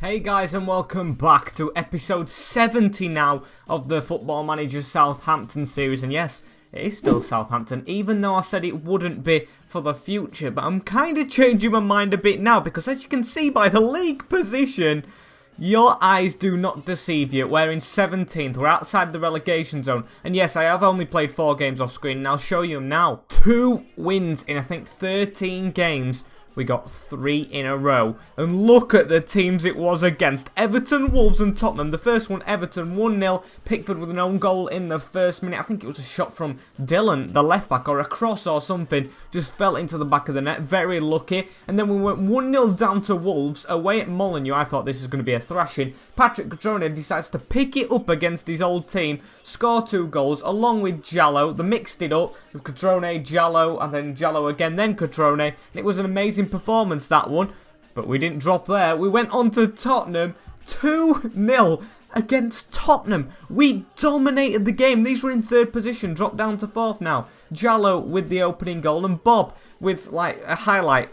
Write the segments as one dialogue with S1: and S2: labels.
S1: Hey guys, and welcome back to episode 70 now of the Football Manager Southampton series. And yes, it is still Southampton, even though I said it wouldn't be for the future. But I'm kind of changing my mind a bit now, because as you can see by the league position, your eyes do not deceive you. We're in 17th, we're outside the relegation zone. And yes, I have only played 4 games off screen, and I'll show you them now. 2 wins in I think 13 games. We got 3 in a row. And look at the teams it was against. Everton, Wolves and Tottenham. The first one, Everton, 1-0. Pickford with an own goal in the first minute. I think it was a shot from Dylan, the left back, or a cross or something. Just fell into the back of the net. Very lucky. And then we went 1-0 down to Wolves. Away at Molineux. I thought this is going to be a thrashing. Patrick Cutrone decides to pick it up against his old team. Score 2 goals along with Jallo. They mixed it up with Cutrone, Jallo, and then Jallo again, then Cutrone. And it was an amazing performance, that one, but we didn't drop there. We went on to Tottenham, 2-0 against Tottenham. We dominated the game. These were in 3rd position, dropped down to 4th now. Jallo with the opening goal, and Bob with like a highlight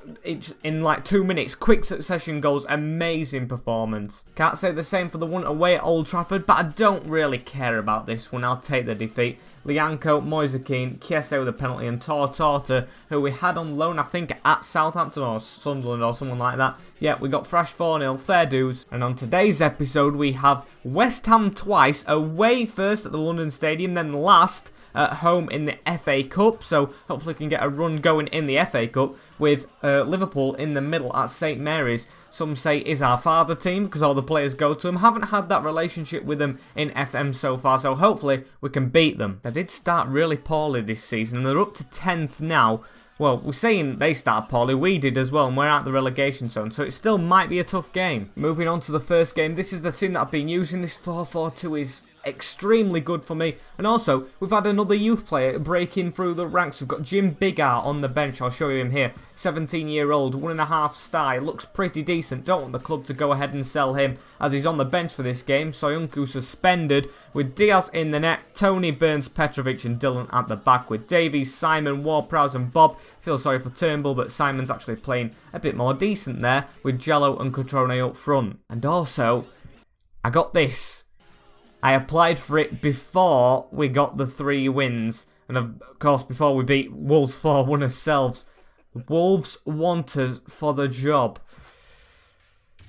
S1: in like 2 minutes. Quick succession goals, amazing performance. Can't say the same for the one away at Old Trafford, but I don't really care about this one. I'll take the defeat. Lianco, Moise Kean, Chiesa with a penalty, and Tortorta, who we had on loan, I think, at Southampton or Sunderland or someone like that. Yeah, we got thrashed 4-0, fair dues. And on today's episode, we have West Ham twice, away first at the London Stadium, then last at home in the FA Cup. So hopefully we can get a run going in the FA Cup with Liverpool in the middle at St Mary's. Some say is our father team because all the players go to them. Haven't had that relationship with them in FM so far, so hopefully we can beat them. They did start really poorly this season, and they're up to 10th now. Well, we're saying they started poorly, we did as well, and we're out the relegation zone, so it still might be a tough game. Moving on to the first game, this is the team that I've been using. This 4-4-2 is extremely good for me. And also, we've had another youth player breaking through the ranks. We've got Jim Biggar on the bench. I'll show you him here. 17-year-old, 1.5 star. Looks pretty decent. Don't want the club to go ahead and sell him as he's on the bench for this game. Soyuncu suspended with Diaz in the net. Tony, Burns, Petrovic and Dylan at the back with Davies, Simon, Ward-Prowse and Bob. Feel sorry for Turnbull, but Simon's actually playing a bit more decent there with Jallo and Cutrone up front. And also, I got this. I applied for it before we got the 3 wins. And of course, before we beat Wolves 4-1 ourselves. Wolves want us for the job.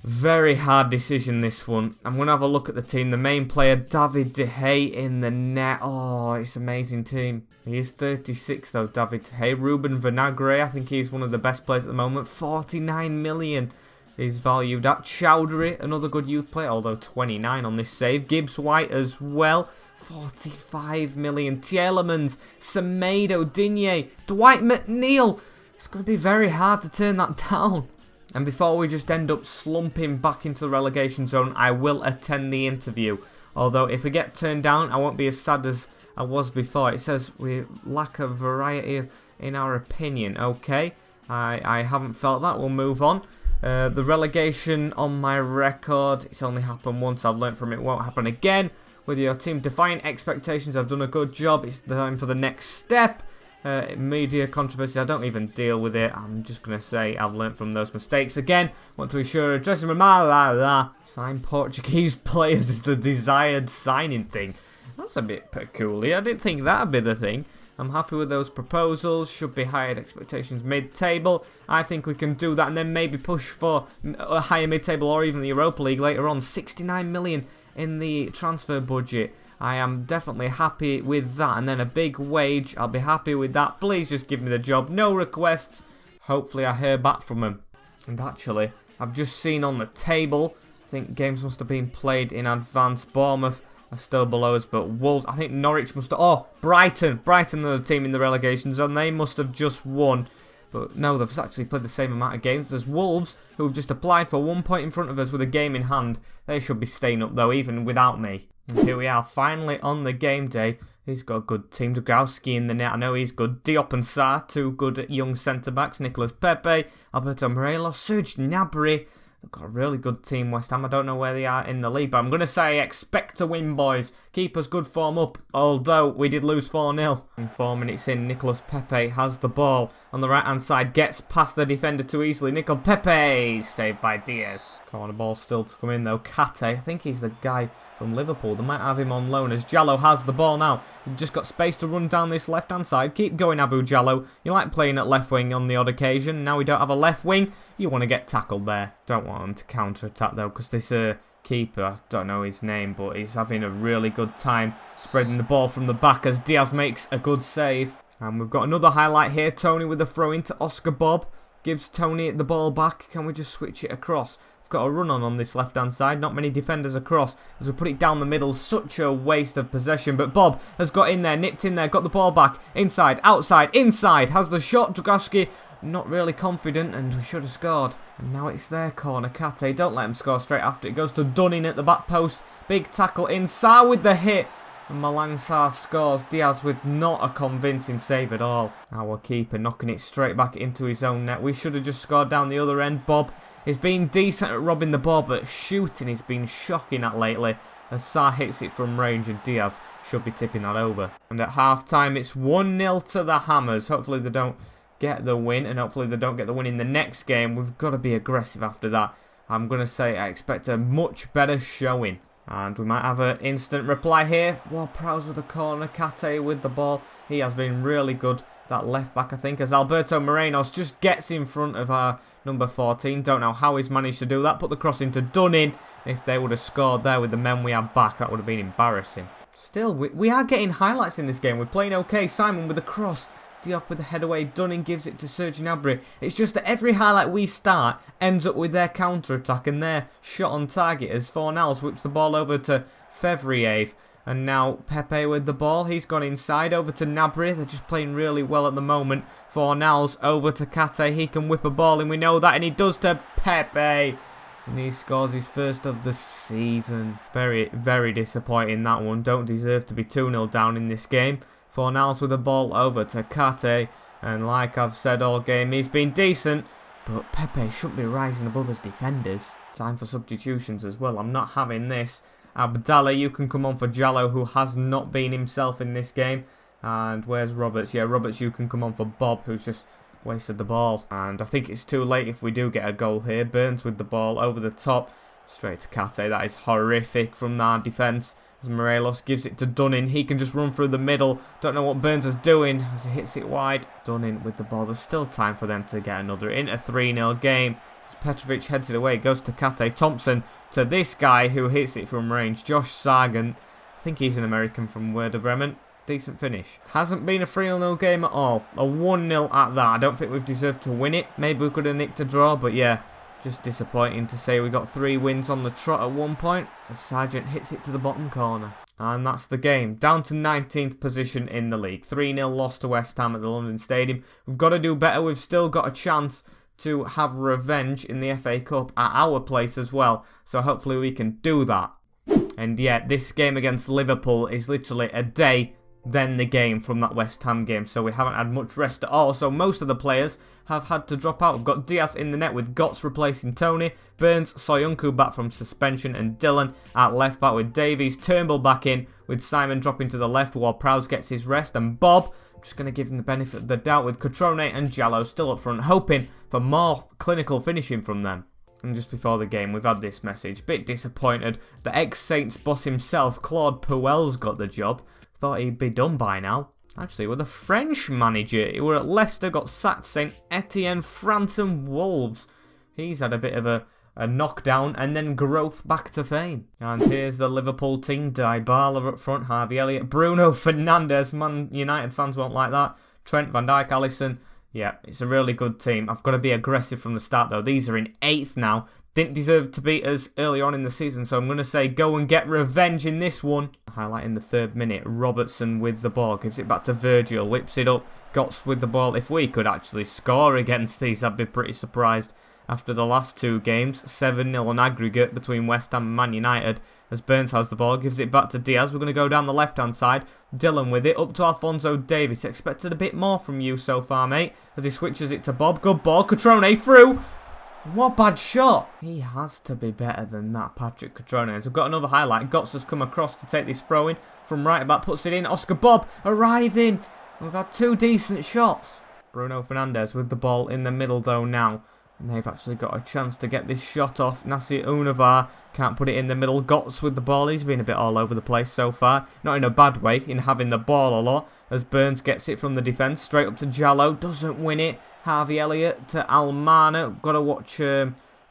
S1: Very hard decision, this one. I'm going to have a look at the team. The main player, David De Gea in the net. Oh, it's an amazing team. He is 36 though, David De Gea. Ruben Vinagre, I think he's one of the best players at the moment. 49 million. Is valued at. Chowdhury, another good youth player, although 29 on this save. Gibbs White as well, 45 million. Tielemans, Semedo, Digne, Dwight McNeil. It's going to be very hard to turn that down. And before we just end up slumping back into the relegation zone, I will attend the interview. Although if we get turned down, I won't be as sad as I was before. It says we lack a variety in our opinion. Okay, I haven't felt that. We'll move on. The relegation on my record, it's only happened once, I've learnt from it, won't happen again. With your team defying expectations, I've done a good job, it's time for the next step. Media controversy, I don't even deal with it, I'm just going to say I've learnt from those mistakes again. Want to ensure a dressing room, sign Portuguese players is the desired signing thing. That's a bit peculiar, I didn't think that'd be the thing. I'm happy with those proposals. Should be higher expectations mid-table. I think we can do that and then maybe push for a higher mid-table or even the Europa League later on. 69 million in the transfer budget. I am definitely happy with that. And then a big wage. I'll be happy with that. Please just give me the job. No requests. Hopefully I hear back from him. And actually, I've just seen on the table, I think games must have been played in advance. Bournemouth are still below us, but Wolves, I think Norwich must have, oh, Brighton are the team in the relegation zone, they must have just won, but no, they've actually played the same amount of games as Wolves, who have just applied for 1 point in front of us with a game in hand. They should be staying up though, even without me. And here we are, finally on the game day. He's got a good team. Dragowski in the net, I know he's good. Diop and Sarr, 2 good young centre-backs. Nicolas Pepe, Alberto Morelos, Serge Gnabry, They've got a really good team, West Ham. I don't know where they are in the league, but I'm going to say expect to win, boys. Keep us good form up, although we did lose 4-0. And 4 minutes in, Nicolas Pepe has the ball on the right-hand side, gets past the defender too easily. Nicolas Pepe, saved by Diaz. Corner ball still to come in, though. Kate, I think he's the guy from Liverpool. They might have him on loan as Jallo has the ball now. We've just got space to run down this left-hand side. Keep going, Abu Jallo. You like playing at left wing on the odd occasion. Now we don't have a left wing. You want to get tackled there. Don't want him to counter-attack, though, because this keeper, I don't know his name, but he's having a really good time spreading the ball from the back as Diaz makes a good save. And we've got another highlight here. Tony with a throw into Oscar Bob. Gives Tony the ball back. Can we just switch it across? We've got a run on this left-hand side. Not many defenders across as we put it down the middle. Such a waste of possession. But Bob has got in there, nipped in there, got the ball back. Inside, outside, inside. Has the shot. Dragowski not really confident and we should have scored. And now it's their corner. Kate, don't let him score straight after. It goes to Dunning at the back post. Big tackle inside with the hit. And Malang Sarr scores. Diaz with not a convincing save at all. Our keeper knocking it straight back into his own net. We should have just scored down the other end. Bob is being decent at robbing the ball, but shooting he's been shocking at lately. As Sarr hits it from range and Diaz should be tipping that over. And at half-time it's 1-0 to the Hammers. Hopefully they don't get the win, and hopefully they don't get the win in the next game. We've got to be aggressive after that. I'm going to say I expect a much better showing. And we might have an instant reply here. Ward-Prowse with the corner. Kate with the ball. He has been really good. That left back, I think, as Alberto Morenos just gets in front of our number 14. Don't know how he's managed to do that. Put the cross into Dunning. If they would have scored there with the men we had back, that would have been embarrassing. Still, we are getting highlights in this game. We're playing okay. Simon with the cross. Diop with the head away. Dunning gives it to Serge Gnabry. It's just that every highlight we start ends up with their counter-attack and their shot on target as Fornals whips the ball over to Fevrier. And now Pepe with the ball. He's gone inside over to Gnabry. They're just playing really well at the moment. Fornals over to Kate. He can whip a ball and we know that. And he does to Pepe. And he scores his first of the season. Very, very disappointing that one. Don't deserve to be 2-0 down in this game. Fornals with the ball over to Kate. And like I've said all game, he's been decent. But Pepe shouldn't be rising above his defenders. Time for substitutions as well. I'm not having this. Abdallah, you can come on for Jallo, who has not been himself in this game. And where's Roberts? Yeah, Roberts, you can come on for Bob, who's just wasted the ball. And I think it's too late if we do get a goal here. Burns with the ball over the top. Straight to Kate. That is horrific from our defence. As Morelos gives it to Dunning. He can just run through the middle. Don't know what Burns is doing as he hits it wide. Dunning with the ball. There's still time for them to get another in a 3-0 game. As Petrovic heads it away. Goes to Kate Thompson. To this guy who hits it from range. Josh Sargent. I think he's an American from Werder Bremen. Decent finish. Hasn't been a 3-0 game at all. A 1-0 at that. I don't think we've deserved to win it. Maybe we could have nicked a draw. But yeah. Just disappointing to say we got 3 wins on the trot at one point. As Sargent hits it to the bottom corner. And that's the game. Down to 19th position in the league. 3-0 loss to West Ham at the London Stadium. We've got to do better. We've still got a chance to have revenge in the FA Cup at our place as well. So hopefully we can do that. And yeah, this game against Liverpool is literally a day then the game from that West Ham game. So we haven't had much rest at all. So most of the players have had to drop out. We've got Diaz in the net with Götze replacing Tony. Burns, Soyuncu back from suspension. And Dylan at left back with Davies. Turnbull back in with Simon dropping to the left while Prowse gets his rest. And Bob, just going to give him the benefit of the doubt with Cutrone and Jallo still up front. Hoping for more clinical finishing from them. And just before the game, we've had this message. Bit disappointed. The ex-Saints boss himself, Claude Puel's got the job. Thought he'd be done by now. Actually, with a French manager who were at Leicester, got sacked, St Etienne, France and Wolves. He's had a bit of a knockdown and then growth back to fame. And here's the Liverpool team. Dybala up front, Harvey Elliott, Bruno Fernandes. Man United fans won't like that. Trent, Van Dijk, Alisson. Yeah, it's a really good team. I've got to be aggressive from the start though. These are in 8th now. Didn't deserve to beat us early on in the season, so I'm going to say go and get revenge in this one. Highlight in the 3rd minute. Robertson with the ball. Gives it back to Virgil. Whips it up. Götze with the ball. If we could actually score against these, I'd be pretty surprised. After the last 2 games, 7-0 on aggregate between West Ham and Man United. As Burns has the ball, gives it back to Diaz. We're going to go down the left-hand side. Dylan with it, up to Alphonso Davies. Expected a bit more from you so far, mate. As he switches it to Bob. Good ball. Cutrone through. What bad shot! He has to be better than that, Patrick Cutrone. As we've got another highlight, Gotts has come across to take this throw in from right back, puts it in. Oscar Bob arriving. We've had 2 decent shots. Bruno Fernandes with the ball in the middle though now. And they've actually got a chance to get this shot off. Nasir Unavar can't put it in the middle. Gotts with the ball. He's been a bit all over the place so far. Not in a bad way, in having the ball a lot. As Burns gets it from the defence. Straight up to Jallo. Doesn't win it. Harvey Elliott to Almana. Got to watch,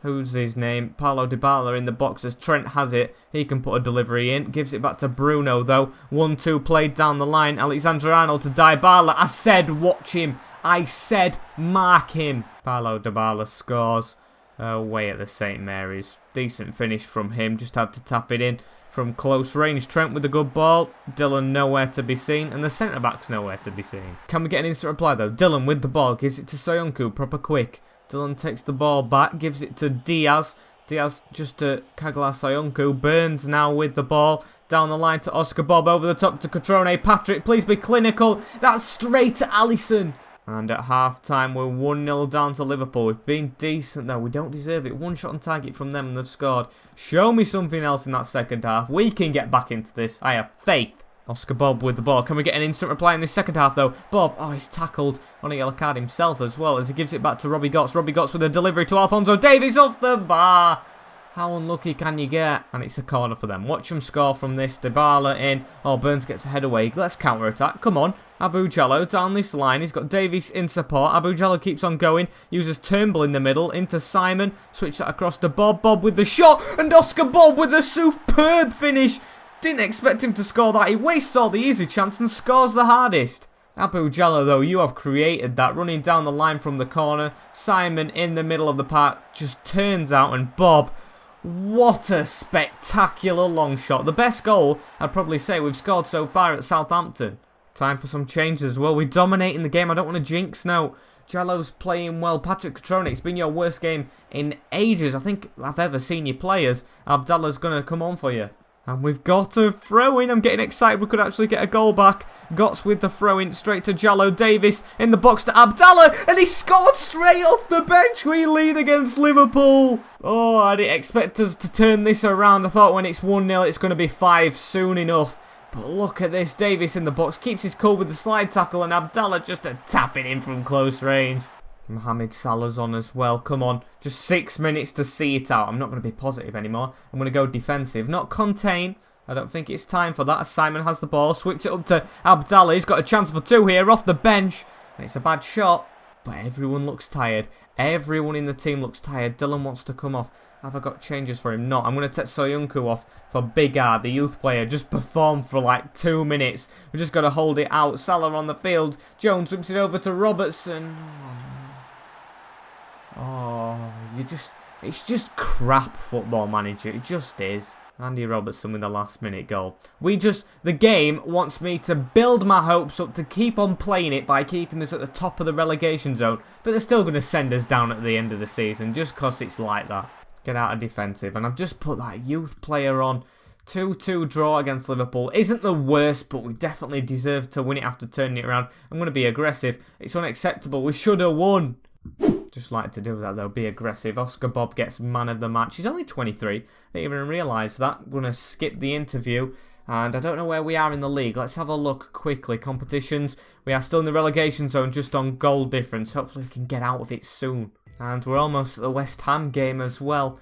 S1: who's his name? Paulo Dybala in the box as Trent has it. He can put a delivery in. Gives it back to Bruno though. 1-2 played down the line. Alexander Arnold to Dybala. I said watch him. I said mark him. Paulo Dybala scores away at the St. Mary's. Decent finish from him. Just had to tap it in from close range. Trent with a good ball. Dylan nowhere to be seen. And the centre-back's nowhere to be seen. Can we get an instant reply though? Dylan with the ball. Gives it to Soyuncu. Proper quick. Dylan takes the ball back. Gives it to Diaz. Diaz just to Kagla Soyuncu. Burns now with the ball. Down the line to Oscar Bob. Over the top to Cutrone. Patrick, please be clinical. That's straight to Alisson. And at half-time, we're 1-0 down to Liverpool. We've been decent, though. We don't deserve it. 1 shot on target from them, and they've scored. Show me something else in that second half. We can get back into this. I have faith. Oscar Bob with the ball. Can we get an instant reply in this second half, though? Bob, oh, he's tackled on a yellow card himself as well, as he gives it back to Robbie Gotts. Robbie Gotts with a delivery to Alphonso Davies off the bar. How unlucky can you get? And it's a corner for them. Watch them score from this. Dybala in. Oh, Burns gets a head away. Let's counter-attack. Come on. Abu Jallo down this line. He's got Davies in support. Abu Jallo keeps on going. Uses Turnbull in the middle. Into Simon. Switch that across to Bob. Bob with the shot. And Oscar Bob with a superb finish. Didn't expect him to score that. He wastes all the easy chance and scores the hardest. Abu Jallo, though, you have created that. Running down the line from the corner. Simon in the middle of the park. Just turns out, and Bob... What a spectacular long shot. The best goal, I'd probably say, we've scored so far at Southampton. Time for some changes as well. We're dominating the game. I don't want to jinx now. Jallo's playing well. Patrick Cutrone, it's been your worst game in ages. I think I've ever seen you play as. Abdallah's going to come on for you. And we've got a throw-in. I'm getting excited. We could actually get a goal back. Gotts with the throw-in straight to Jallo. Davis in the box to Abdallah. And he scored straight off the bench. We lead against Liverpool. Oh, I didn't expect us to turn this around. I thought when it's 1-0, it's going to be 5 soon enough. But look at this. Davis in the box. Keeps his cool with the slide tackle. And Abdallah just a tapping in from close range. Mohamed Salah's on as well. Come on. Just 6 minutes to see it out. I'm not going to be positive anymore. I'm going to go defensive. Not contain. I don't think it's time for that. As Simon has the ball. Switch it up to Abdallah. He's got a chance for 2 here off the bench. And it's a bad shot. But everyone looks tired. Everyone in the team looks tired. Dylan wants to come off. Have I got changes for him? No. I'm going to take Soyuncu off for Big R, the youth player. Just performed for like 2 minutes. We've just got to hold it out. Salah on the field. Jones whips it over to Robertson. Oh, it's just crap Football Manager. It just is. Andy Robertson with the last minute goal. The game wants me to build my hopes up to keep on playing it by keeping us at the top of the relegation zone. But they're still going to send us down at the end of the season just because it's like that. Get out of defensive. And I've just put that youth player on. 2-2 draw against Liverpool. Isn't the worst, but we definitely deserve to win it after turning it around. I'm going to be aggressive. It's unacceptable. We should have won. Just like to do that though, be aggressive. Oscar Bob gets man of the match. He's only 23. I didn't even realise that. I'm going to skip the interview. And I don't know where we are in the league. Let's have a look quickly. Competitions. We are still in the relegation zone, just on goal difference. Hopefully we can get out of it soon. And we're almost at the West Ham game as well.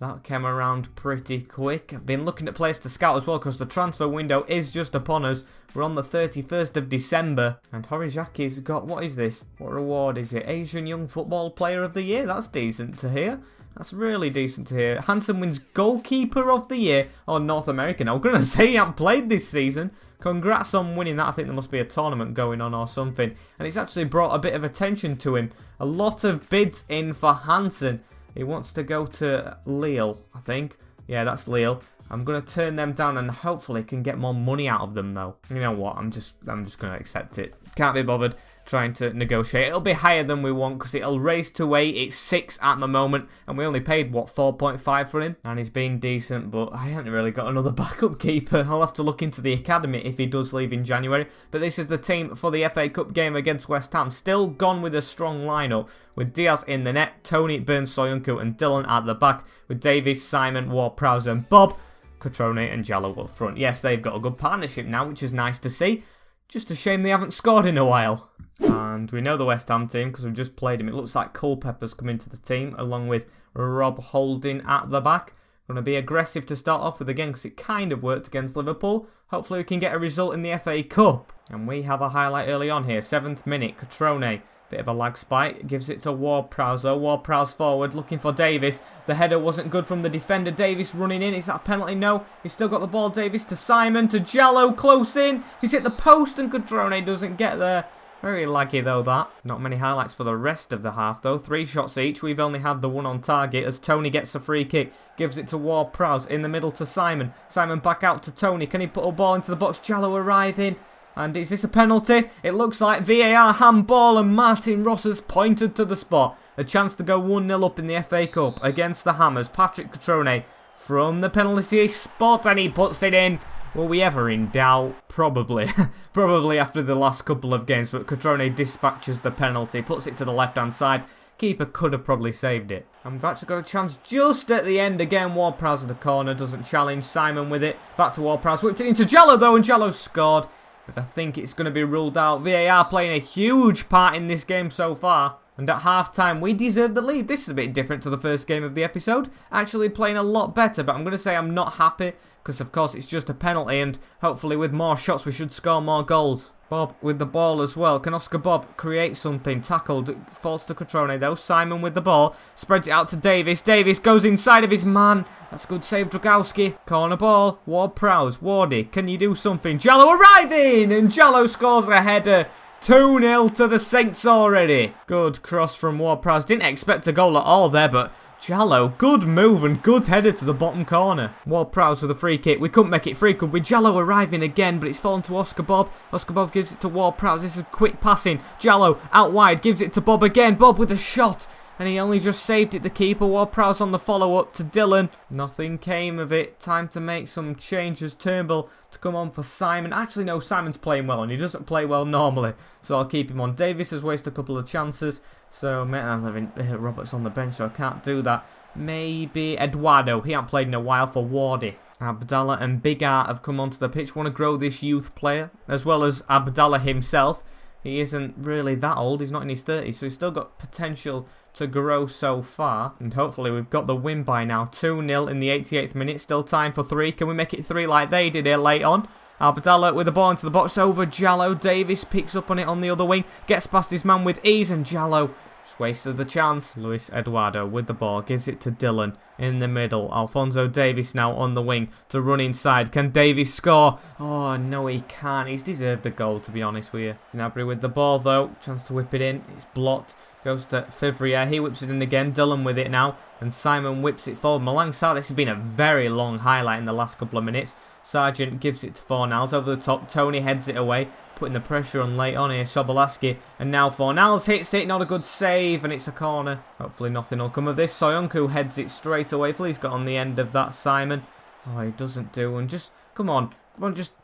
S1: That came around pretty quick. I've been looking at players to scout as well because the transfer window is just upon us. We're on the 31st of December. And Horizaki's got, what is this? What reward is it? Asian Young Football Player of the Year. That's decent to hear. That's really decent to hear. Hansen wins Goalkeeper of the Year. Oh, North American. I was going to say he hasn't played this season. Congrats on winning that. I think there must be a tournament going on or something. And it's actually brought a bit of attention to him. A lot of bids in for Hansen. He wants to go to Lille, I think. Yeah, that's Lille. I'm going to turn them down and hopefully can get more money out of them, though. You know what? I'm just going to accept it. Can't be bothered. trying to negotiate. It'll be higher than we want because it'll raise to 8. It's 6 at the moment, and we only paid, what, 4.5 for him? And he's been decent, but I haven't really got another backup keeper. I'll have to look into the academy if he does leave in January. But this is the team for the FA Cup game against West Ham. Still gone with a strong lineup, with Diaz in the net, Tony, Burns, Soyuncu and Dylan at the back, with Davies, Simon, Ward-Prowse and Bob, Cutrone and Jallo up front. Yes, they've got a good partnership now, which is nice to see. Just a shame they haven't scored in a while. And we know the West Ham team because we've just played him. It looks like Culpepper's come into the team along with Rob Holding at the back. Going to be aggressive to start off with again because it kind of worked against Liverpool. Hopefully we can get a result in the FA Cup. And we have a highlight early on here. 7th minute, Cutrone. Bit of a lag spike, gives it to Ward-Prowse. Ward-Prowse forward, looking for Davies. The header wasn't good from the defender. Davies running in. Is that a penalty? No. He's still got the ball. Davies to Simon, to Jallo, close in. He's hit the post and Cutrone doesn't get there. Very laggy though that. Not many highlights for the rest of the half though. 3 shots each. We've only had the one on target as Tony gets a free kick. Gives it to Ward-Prowse in the middle to Simon. Simon back out to Tony. Can he put a ball into the box? Jallo arriving. And is this a penalty? It looks like VAR handball and Martin Ross has pointed to the spot. A chance to go 1-0 up in the FA Cup against the Hammers. Patrick Cutrone from the penalty spot and he puts it in. Were we ever in doubt? Probably. Probably after the last couple of games, but Cutrone dispatches the penalty, puts it to the left-hand side. Keeper could have probably saved it. And we've actually got a chance just at the end again. Ward-Prowse in the corner, doesn't challenge. Simon with it. Back to Ward-Prowse. Whipped it into Jallo though, and Jallo scored. But I think it's going to be ruled out. VAR playing a huge part in this game so far. And at half-time, we deserve the lead. This is a bit different to the first game of the episode. Actually playing a lot better, but I'm going to say I'm not happy. Because, of course, it's just a penalty. And hopefully with more shots, we should score more goals. Bob with the ball as well. Can Oscar Bob create something? Tackled. Falls to Cutrone, though. Simon with the ball. Spreads it out to Davies. Davies goes inside of his man. That's a good save, Dragowski. Corner ball. Ward-Prowse. Wardy, can you do something? Jallo arriving! And Jallo scores a header. 2-0 to the Saints already. Good cross from Ward-Prowse. Didn't expect a goal at all there, but Jallo, good move and good header to the bottom corner. Ward-Prowse with a free kick. We couldn't make it free, could we? Jallo arriving again, but it's fallen to Oscar Bob. Oscar Bob gives it to Ward-Prowse. This is quick passing. Jallo out wide, gives it to Bob again. Bob with a shot. And he only just saved it, the keeper. Ward-Prowse on the follow-up to Dylan. Nothing came of it. Time to make some changes. Turnbull to come on for Simon. Actually, no, Simon's playing well, and he doesn't play well normally. So I'll keep him on. Davies has wasted a couple of chances. So, I'm having Roberts on the bench, so I can't do that. Maybe Eduardo. He hasn't played in a while for Wardy. Abdallah and Big Art have come onto the pitch. Want to grow this youth player, as well as Abdallah himself. He isn't really that old. He's not in his 30s, so he's still got potential to grow so far. And hopefully we've got the win by now. 2-0 in the 88th minute. Still time for 3. Can we make it 3 like they did here late on? Abdallah with the ball into the box over Jallo. Davies picks up on it on the other wing. Gets past his man with ease and Jallo just wasted the chance. Luis Eduardo with the ball. Gives it to Dylan in the middle. Alphonso Davies now on the wing to run inside. Can Davies score? Oh, no, he can't. He's deserved a goal, to be honest with you. Gnabry with the ball, though. Chance to whip it in. It's blocked. Goes to Fivrier. He whips it in again. Dylan with it now. And Simon whips it forward. Malang Sarr, this has been a very long highlight in the last couple of minutes. Sargent gives it to Fornals over the top. Tony heads it away. Putting the pressure on late on here. Sobolaski. And now Fornals hits it. Not a good save. And it's a corner. Hopefully nothing will come of this. Soyuncu heads it straight away. Please get on the end of that, Simon. Oh, he doesn't do. And just, come on. Come on, just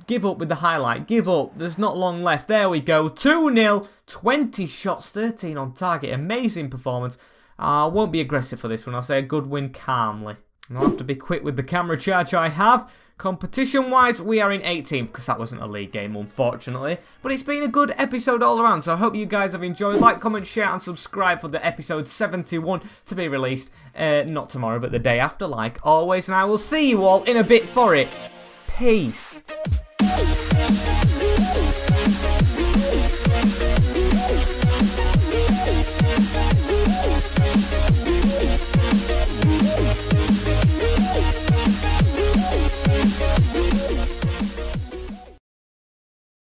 S1: give up with the highlight. Give up. There's not long left. There we go. 2-0. 20 shots, 13 on target. Amazing performance. I won't be aggressive for this one. I'll say a good win calmly. And I'll have to be quick with the camera charge I have. Competition-wise, we are in 18th, because that wasn't a league game, unfortunately. But it's been a good episode all around, so I hope you guys have enjoyed. Like, comment, share, and subscribe for the episode 71 to be released. Not tomorrow, but the day after, like always. And I will see you all in a bit for it. Peace.